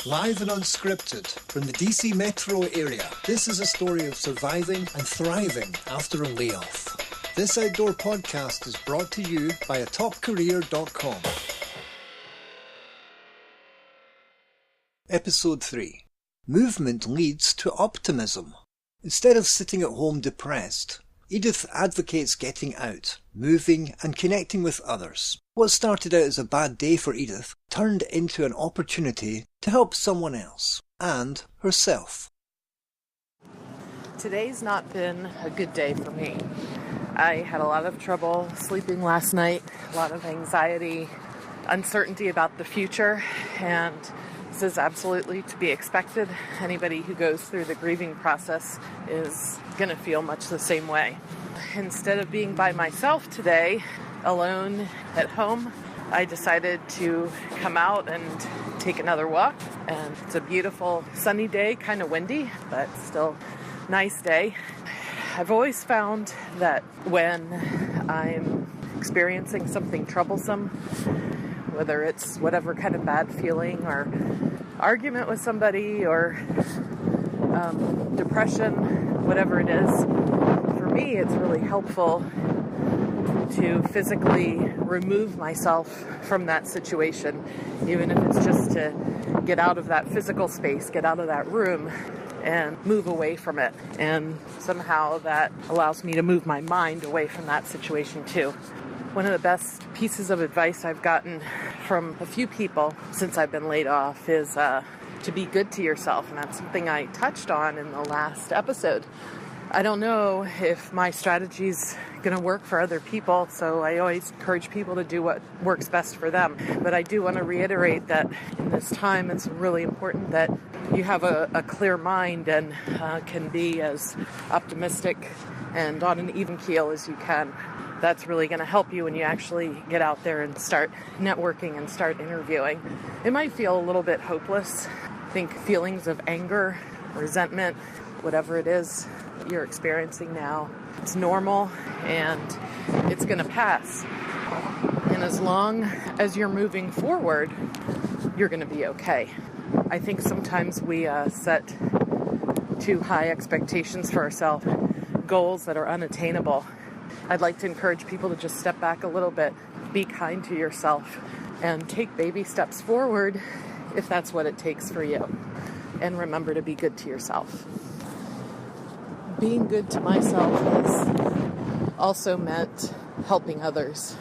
Live and unscripted from the DC metro area, this is a story of surviving and thriving after a layoff. This outdoor podcast is brought to you by atopcareer.com. Episode 3. Movement leads to optimism. Instead of sitting at home depressed, Edythe advocates getting out, moving and connecting with others. What started out as a bad day for Edythe turned into an opportunity to help someone else and herself. Today's not been a good day for me. I had a lot of trouble sleeping last night, a lot of anxiety, uncertainty about the future, and this is absolutely to be expected. Anybody who goes through the grieving process is going to feel much the same way. Instead of being by myself today, alone at home, I decided to come out and take another walk. And it's a beautiful sunny day, kind of windy, but still nice day. I've always found that when I'm experiencing something troublesome, whether it's whatever kind of bad feeling or argument with somebody or depression, whatever it is, for me it's really helpful to physically remove myself from that situation, even if it's just to get out of that physical space, get out of that room and move away from it. And somehow that allows me to move my mind away from that situation too. One of the best pieces of advice I've gotten from a few people since I've been laid off is to be good to yourself. And that's something I touched on in the last episode. I don't know if my strategy's going to work for other people, so I always encourage people to do what works best for them. But I do want to reiterate that in this time, it's really important that you have a clear mind and can be as optimistic and on an even keel as you can. That's really going to help you when you actually get out there and start networking and start interviewing. It might feel a little bit hopeless. I think feelings of anger, resentment, whatever it is you're experiencing now, it's normal and it's going to pass. And as long as you're moving forward, you're going to be okay. I think sometimes we set too high expectations for ourselves, goals that are unattainable. I'd like to encourage people to just step back a little bit, be kind to yourself, and take baby steps forward if that's what it takes for you. And remember to be good to yourself. Being good to myself has also meant helping others,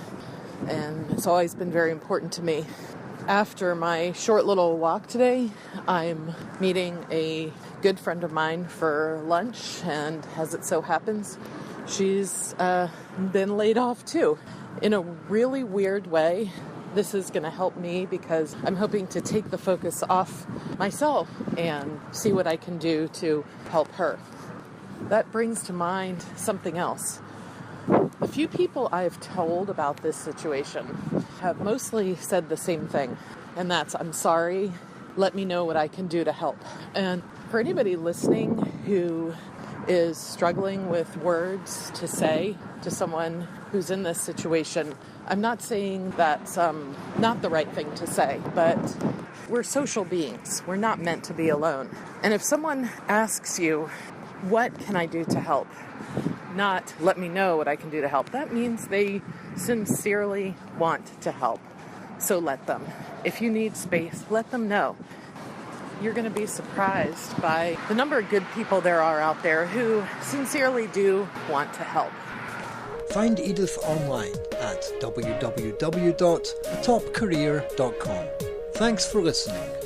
and it's always been very important to me. After my short little walk today, I'm meeting a good friend of mine for lunch, and as it so happens, she's been laid off too. In a really weird way, this is going to help me because I'm hoping to take the focus off myself and see what I can do to help her. That brings to mind something else. A few people I've told about this situation have mostly said the same thing, and that's, I'm sorry, let me know what I can do to help. And for anybody listening who is struggling with words to say to someone who's in this situation, I'm not saying that's not the right thing to say, but we're social beings. We're not meant to be alone. And if someone asks you, what can I do to help? Not, let me know what I can do to help. That means they sincerely want to help. So let them. If you need space, let them know. You're going to be surprised by the number of good people there are out there who sincerely do want to help. Find Edythe online at www.atopcareer.com. Thanks for listening.